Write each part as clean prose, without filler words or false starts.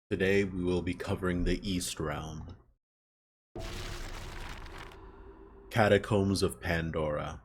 Today we will be covering the East Realm. Catacombs of Pandora.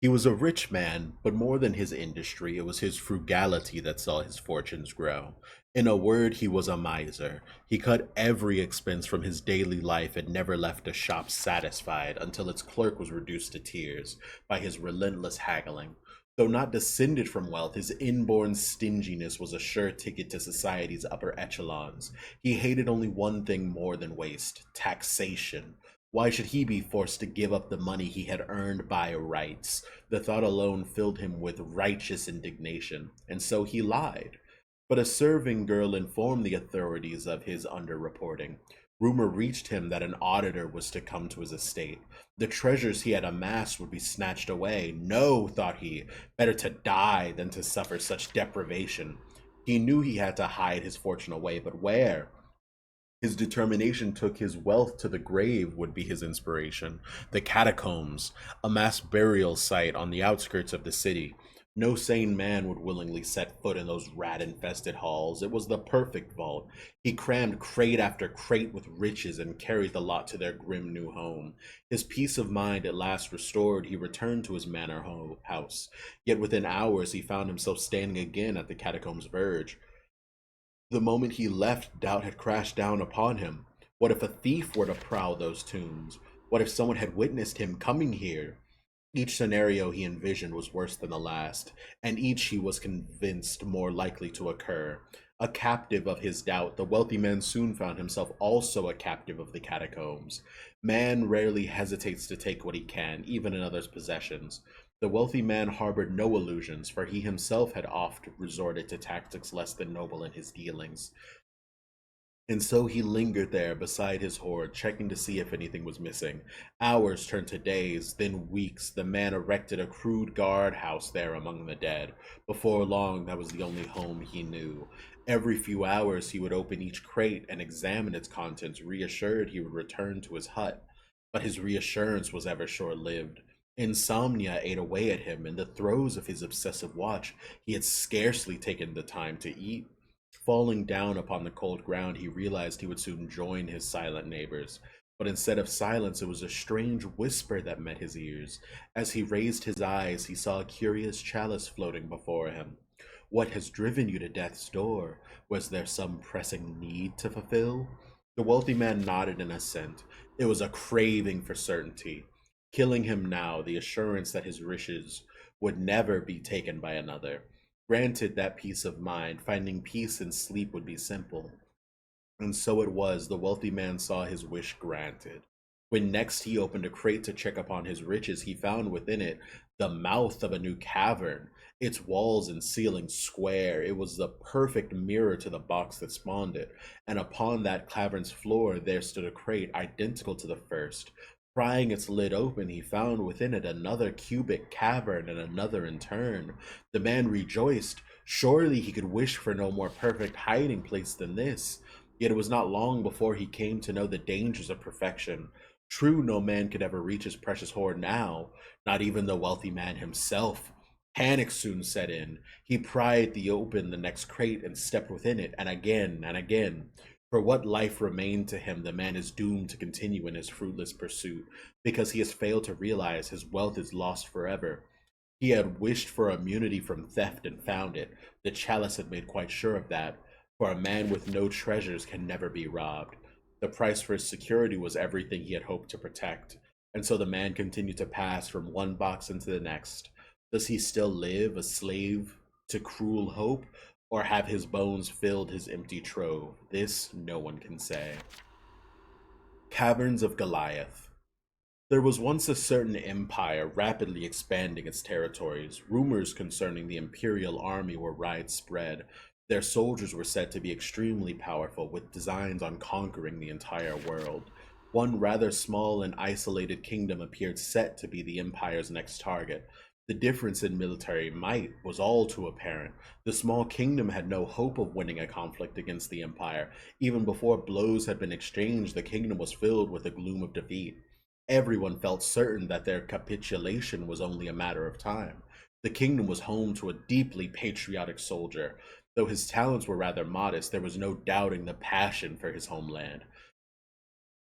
He was a rich man, but more than his industry, it was his frugality that saw his fortunes grow. In a word, he was a miser. He cut every expense from his daily life and never left a shop satisfied until its clerk was reduced to tears by his relentless haggling. Though not descended from wealth, his inborn stinginess was a sure ticket to society's upper echelons. He hated only one thing more than waste: taxation. Why should he be forced to give up the money he had earned by rights? The thought alone filled him with righteous indignation, and so he lied. But a serving girl informed the authorities of his underreporting. Rumor reached him that an auditor was to come to his estate. The treasures he had amassed would be snatched away. No, thought he, better to die than to suffer such deprivation. He knew he had to hide his fortune away, but where? His determination took his wealth to the grave would be his inspiration. The catacombs, a mass burial site on the outskirts of the city. No sane man would willingly set foot in those rat-infested halls. It was the perfect vault. He crammed crate after crate with riches and carried the lot to their grim new home. His peace of mind at last restored, he returned to his house. Yet within hours he found himself standing again at the catacombs' verge. The moment he left, doubt had crashed down upon him. What if a thief were to prowl those tombs? What if someone had witnessed him coming here? Each scenario he envisioned was worse than the last, and each he was convinced more likely to occur. A captive of his doubt, the wealthy man soon found himself also a captive of the catacombs. Man rarely hesitates to take what he can, even in others' possessions. The wealthy man harbored no illusions, for he himself had oft resorted to tactics less than noble in his dealings. And so he lingered there beside his hoard, checking to see if anything was missing. Hours turned to days, then weeks. The man erected a crude guardhouse there among the dead. Before long, that was the only home he knew. Every few hours, he would open each crate and examine its contents, reassured he would return to his hut. But his reassurance was ever short-lived. Insomnia ate away at him. In the throes of his obsessive watch, he had scarcely taken the time to eat. Falling down upon the cold ground, he realized he would soon join his silent neighbors. But instead of silence, it was a strange whisper that met his ears. As he raised his eyes, he saw a curious chalice floating before him. What has driven you to death's door? Was there some pressing need to fulfill? The wealthy man nodded in assent. It was a craving for certainty. Killing him now, the assurance that his wishes would never be taken by another. Granted that peace of mind, finding peace in sleep would be simple. And so it was, the wealthy man saw his wish granted. When next he opened a crate to check upon his riches, he found within it the mouth of a new cavern, its walls and ceiling square. It was the perfect mirror to the box that spawned it, and upon that cavern's floor there stood a crate identical to the first. Prying its lid open, he found within it another cubic cavern and another in turn. The man rejoiced. Surely he could wish for no more perfect hiding place than this. Yet it was not long before he came to know the dangers of perfection. True, no man could ever reach his precious hoard now, not even the wealthy man himself. Panic soon set in. He pried open the next crate and stepped within it, and again and again. For what life remained to him, the man is doomed to continue in his fruitless pursuit, because he has failed to realize his wealth is lost forever. He had wished for immunity from theft and found it. The chalice had made quite sure of that, for a man with no treasures can never be robbed. The price for his security was everything he had hoped to protect, and so the man continued to pass from one box into the next. Does he still live, a slave to cruel hope, or have his bones filled his empty trove? This no one can say. Caverns of Goliath. There was once a certain empire rapidly expanding its territories. Rumors concerning the imperial army were widespread. Their soldiers were said to be extremely powerful, with designs on conquering the entire world. One rather small and isolated kingdom appeared set to be the empire's next target. The difference in military might was all too apparent. The small kingdom had no hope of winning a conflict against the empire. Even before blows had been exchanged, the kingdom was filled with the gloom of defeat. Everyone felt certain that their capitulation was only a matter of time. The kingdom was home to a deeply patriotic soldier. Though his talents were rather modest, there was no doubting the passion for his homeland.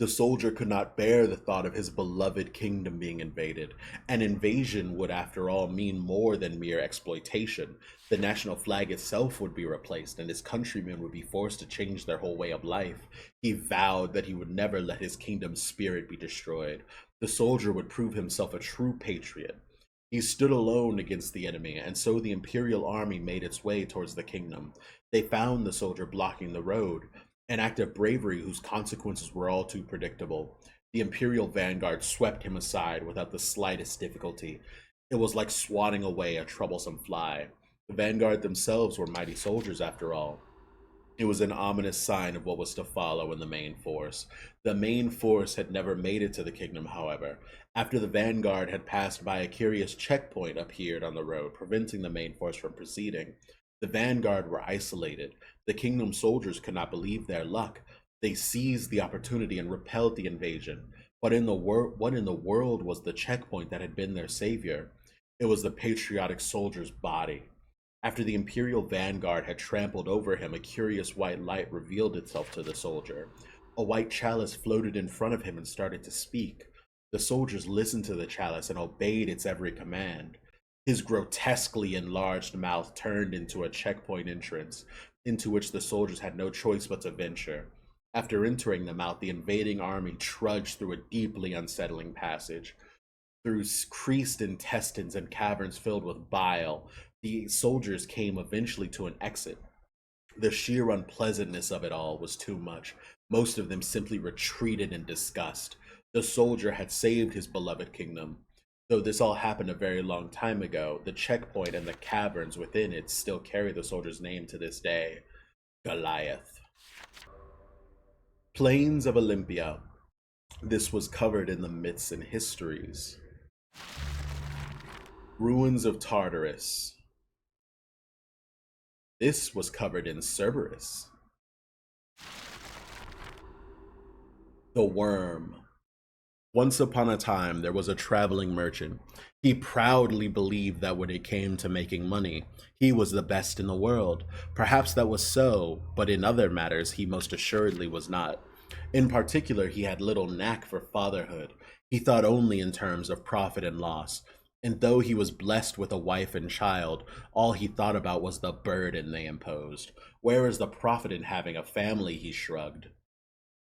The soldier could not bear the thought of his beloved kingdom being invaded. An invasion would, after all, mean more than mere exploitation. The national flag itself would be replaced, and his countrymen would be forced to change their whole way of life. He vowed that he would never let his kingdom's spirit be destroyed. The soldier would prove himself a true patriot. He stood alone against the enemy, and so the imperial army made its way towards the kingdom. They found the soldier blocking the road, an act of bravery whose consequences were all too predictable. The Imperial vanguard swept him aside without the slightest difficulty. It was like swatting away a troublesome fly. The vanguard themselves were mighty soldiers, after all. It was an ominous sign of what was to follow in the main force. The main force had never made it to the kingdom, however. After the vanguard had passed by, a curious checkpoint appeared on the road, preventing the main force from proceeding. The vanguard were isolated. The kingdom soldiers could not believe their luck. They seized the opportunity and repelled the invasion. What in the world was the checkpoint that had been their savior? It was the patriotic soldier's body. After the Imperial vanguard had trampled over him, a curious white light revealed itself to the soldier. A white chalice floated in front of him and started to speak. The soldiers listened to the chalice and obeyed its every command. His grotesquely enlarged mouth turned into a checkpoint entrance, into which the soldiers had no choice but to venture. After entering the mouth, the invading army trudged through a deeply unsettling passage. Through creased intestines and caverns filled with bile, the soldiers came eventually to an exit. The sheer unpleasantness of it all was too much. Most of them simply retreated in disgust. The soldier had saved his beloved kingdom. Though this all happened a very long time ago, the checkpoint and the caverns within it still carry the soldier's name to this day: Goliath. Plains of Olympia. This was covered in the myths and histories. Ruins of Tartarus. This was covered in Cerberus. The Worm. Once upon a time, there was a traveling merchant. He proudly believed that when it came to making money, he was the best in the world. Perhaps that was so, but in other matters, he most assuredly was not. In particular, he had little knack for fatherhood. He thought only in terms of profit and loss. And though he was blessed with a wife and child, all he thought about was the burden they imposed. Where is the profit in having a family, he shrugged,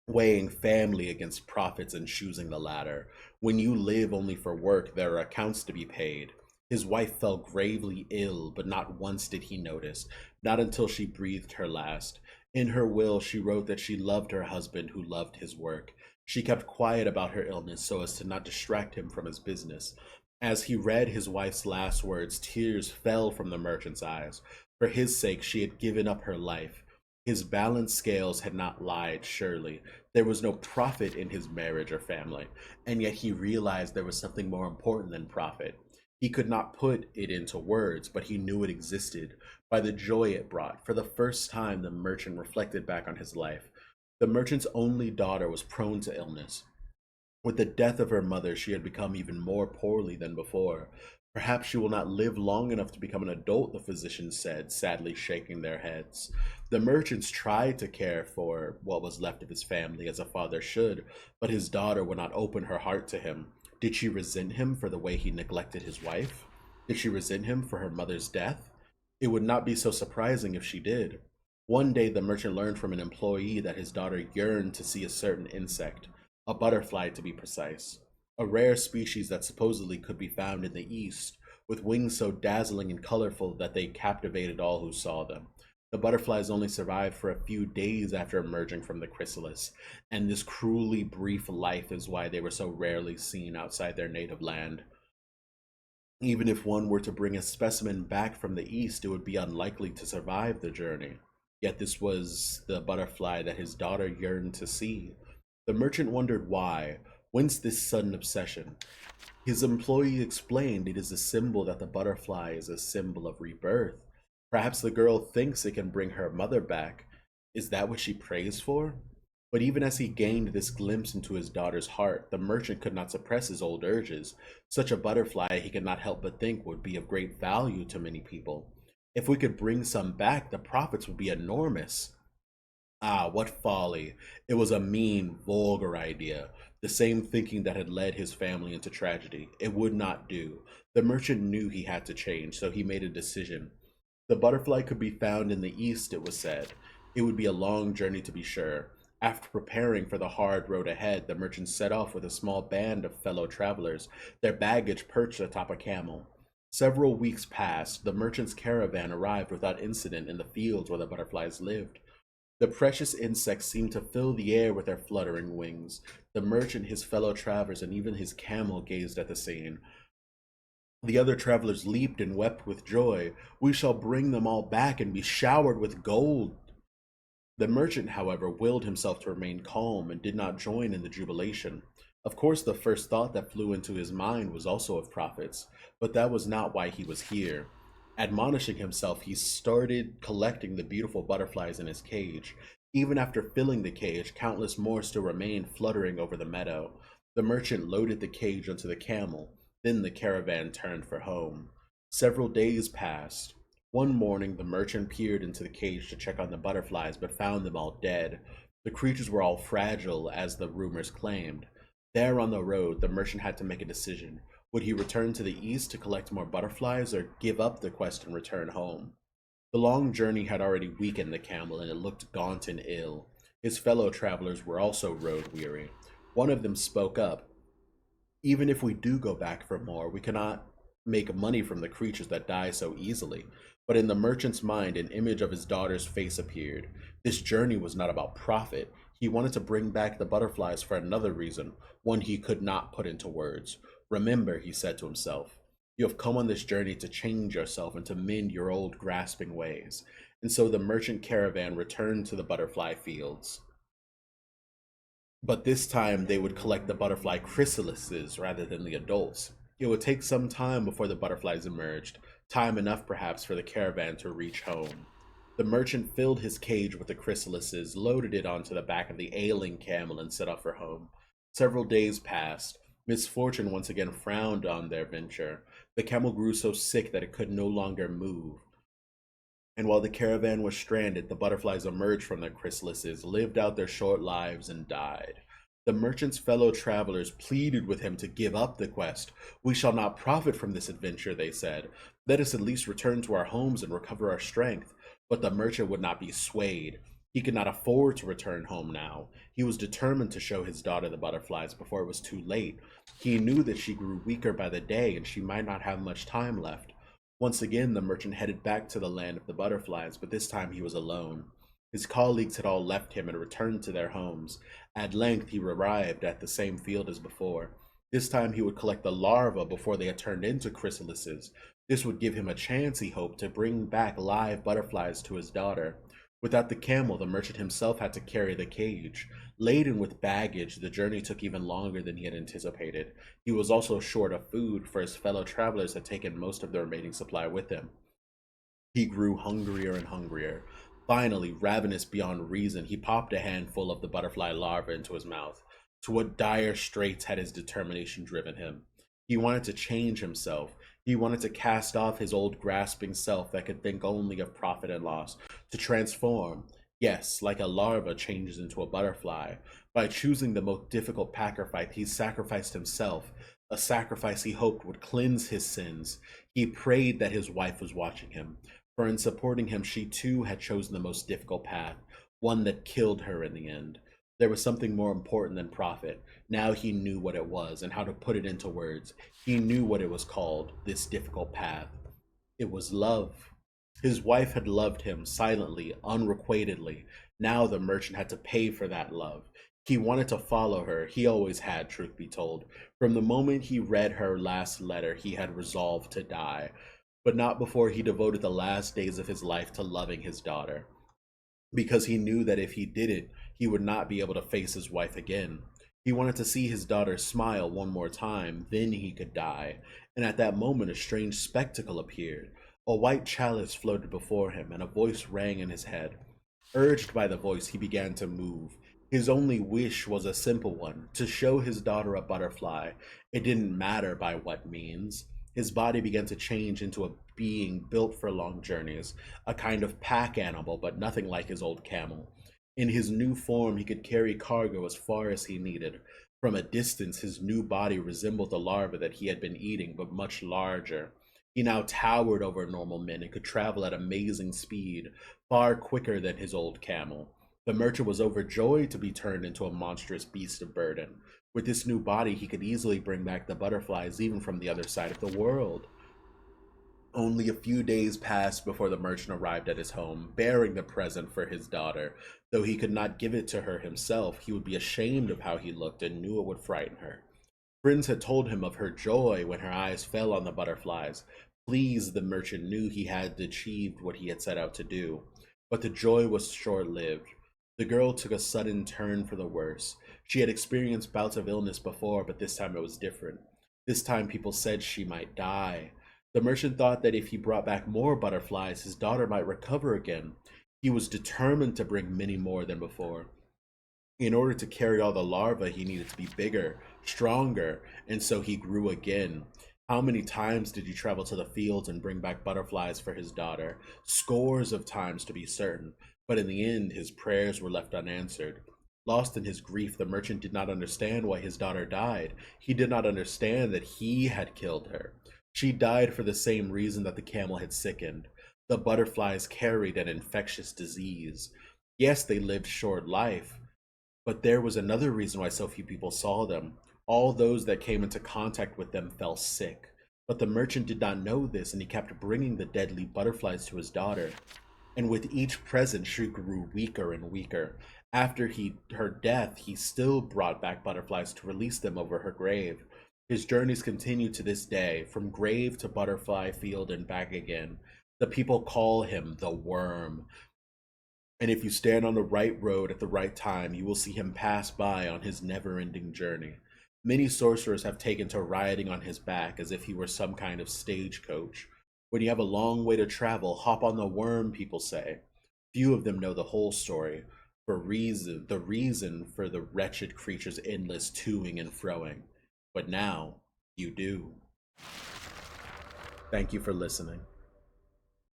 weighing family against profits and choosing the latter. When you live only for work, there are accounts to be paid. His wife fell gravely ill, but not once did he notice, not until she breathed her last. In her will, she wrote that she loved her husband who loved his work. She kept quiet about her illness so as to not distract him from his business. As he read his wife's last words, tears fell from the merchant's eyes. For his sake, she had given up her life. His balanced scales had not lied, surely. There was no profit in his marriage or family, and yet he realized there was something more important than profit. He could not put it into words, but he knew it existed by the joy it brought. For the first time, the merchant reflected back on his life. The merchant's only daughter was prone to illness. With the death of her mother, she had become even more poorly than before. Perhaps she will not live long enough to become an adult, the physicians said, sadly shaking their heads. The merchants tried to care for what was left of his family as a father should, but his daughter would not open her heart to him. Did she resent him for the way he neglected his wife? Did she resent him for her mother's death? It would not be so surprising if she did. One day the merchant learned from an employee that his daughter yearned to see a certain insect, a butterfly to be precise, a rare species that supposedly could be found in the East, with wings so dazzling and colorful that they captivated all who saw them. The butterflies only survived for a few days after emerging from the chrysalis, and this cruelly brief life is why they were so rarely seen outside their native land. Even if one were to bring a specimen back from the East, it would be unlikely to survive the journey. Yet this was the butterfly that his daughter yearned to see. The merchant wondered why. Whence this sudden obsession? His employee explained it is a symbol that the butterfly is a symbol of rebirth. Perhaps the girl thinks it can bring her mother back. Is that what she prays for? But even as he gained this glimpse into his daughter's heart, the merchant could not suppress his old urges. Such a butterfly, he could not help but think, would be of great value to many people. If we could bring some back, the profits would be enormous. Ah, what folly. It was a mean, vulgar idea. The same thinking that had led his family into tragedy. It would not do. The merchant knew he had to change, so he made a decision. The butterfly could be found in the east, it was said. It would be a long journey to be sure. After preparing for the hard road ahead, the merchant set off with a small band of fellow travelers, their baggage perched atop a camel. Several weeks passed. The merchant's caravan arrived without incident in the fields where the butterflies lived. The precious insects seemed to fill the air with their fluttering wings. The merchant, his fellow travelers, and even his camel gazed at the scene. The other travelers leaped and wept with joy. We shall bring them all back and be showered with gold. The merchant, however, willed himself to remain calm and did not join in the jubilation. Of course, the first thought that flew into his mind was also of profits, but that was not why he was here. Admonishing himself, he started collecting the beautiful butterflies in his cage. Even after filling the cage, countless more still remained fluttering over the meadow. The merchant loaded the cage onto the camel. Then the caravan turned for home. Several days passed. One morning, the merchant peered into the cage to check on the butterflies, but found them all dead. The creatures were all fragile, as the rumors claimed. There on the road, the merchant had to make a decision. Would he return to the east to collect more butterflies, or give up the quest and return home? The long journey had already weakened the camel, and it looked gaunt and ill. His fellow travelers were also road weary. One of them spoke up. Even if we do go back for more, we cannot make money from the creatures that die so easily. But in the merchant's mind, an image of his daughter's face appeared. This journey was not about profit. He wanted to bring back the butterflies for another reason, one he could not put into words. Remember, he said to himself, you have come on this journey to change yourself and to mend your old grasping ways. And so the merchant caravan returned to the butterfly fields. But this time they would collect the butterfly chrysalises rather than the adults. It would take some time before the butterflies emerged, time enough perhaps for the caravan to reach home. The merchant filled his cage with the chrysalises, loaded it onto the back of the ailing camel, and set off for home. Several days passed. Misfortune once again frowned on their venture. The camel grew so sick that it could no longer move. And while the caravan was stranded, the butterflies emerged from their chrysalises, lived out their short lives, and died. The merchant's fellow travelers pleaded with him to give up the quest. We shall not profit from this adventure, they said. Let us at least return to our homes and recover our strength. But the merchant would not be swayed. He could not afford to return home now. He was determined to show his daughter the butterflies before it was too late. He knew that she grew weaker by the day and she might not have much time left. Once again, the merchant headed back to the land of the butterflies, but this time he was alone. His colleagues had all left him and returned to their homes. At length, he arrived at the same field as before. This time, he would collect the larvae before they had turned into chrysalises. This would give him a chance, he hoped, to bring back live butterflies to his daughter. Without the camel, the merchant himself had to carry the cage. Laden with baggage, the journey took even longer than he had anticipated. He was also short of food, for his fellow travelers had taken most of the remaining supply with them. He grew hungrier and hungrier. Finally, ravenous beyond reason, he popped a handful of the butterfly larva into his mouth. To what dire straits had his determination driven him? He wanted to change himself. He wanted to cast off his old grasping self that could think only of profit and loss, to transform. Yes, like a larva changes into a butterfly. By choosing the most difficult sacrifice, he sacrificed himself, a sacrifice he hoped would cleanse his sins. He prayed that his wife was watching him, for in supporting him she too had chosen the most difficult path, one that killed her in the end. There was something more important than profit. Now he knew what it was and how to put it into words. He knew what it was called, this difficult path. It was love. His wife had loved him silently, unrequitedly. Now the merchant had to pay for that love. He wanted to follow her. He always had, truth be told. From the moment he read her last letter, he had resolved to die. But not before he devoted the last days of his life to loving his daughter, because he knew that if he didn't, he would not be able to face his wife again. He wanted to see his daughter smile one more time, then he could die. And at that moment, a strange spectacle appeared. A white chalice floated before him, and a voice rang in his head. Urged by the voice, he began to move. His only wish was a simple one, to show his daughter a butterfly. It didn't matter by what means. His body began to change into a being built for long journeys, a kind of pack animal, but nothing like his old camel. In his new form, he could carry cargo as far as he needed. From a distance, his new body resembled the larva that he had been eating, but much larger. He now towered over normal men and could travel at amazing speed, far quicker than his old camel. The merchant was overjoyed to be turned into a monstrous beast of burden. With this new body, he could easily bring back the butterflies even from the other side of the world. Only a few days passed before the merchant arrived at his home, bearing the present for his daughter. Though he could not give it to her himself, he would be ashamed of how he looked and knew it would frighten her. Friends had told him of her joy when her eyes fell on the butterflies. Pleased, the merchant knew he had achieved what he had set out to do. But the joy was short lived. The girl took a sudden turn for the worse. She had experienced bouts of illness before, but this time it was different. This time people said she might die. The merchant thought that if he brought back more butterflies, his daughter might recover again. He was determined to bring many more than before. In order to carry all the larvae, he needed to be bigger, stronger, and so he grew again. How many times did he travel to the fields and bring back butterflies for his daughter? Scores of times, to be certain, but in the end his prayers were left unanswered. Lost in his grief, the merchant did not understand why his daughter died. He did not understand that he had killed her. She died for the same reason that the camel had sickened. The butterflies carried an infectious disease. Yes, they lived short life, but there was another reason why so few people saw them. All those that came into contact with them fell sick. But the merchant did not know this, and he kept bringing the deadly butterflies to his daughter. And with each present, she grew weaker and weaker. After her death, he still brought back butterflies to release them over her grave. His journeys continue to this day, from grave to butterfly field and back again. The people call him the Worm. And if you stand on the right road at the right time, you will see him pass by on his never-ending journey. Many sorcerers have taken to riding on his back as if he were some kind of stagecoach. When you have a long way to travel, hop on the worm, people say. Few of them know the whole story, the reason for the wretched creature's endless toing and froing. But now, you do. Thank you for listening.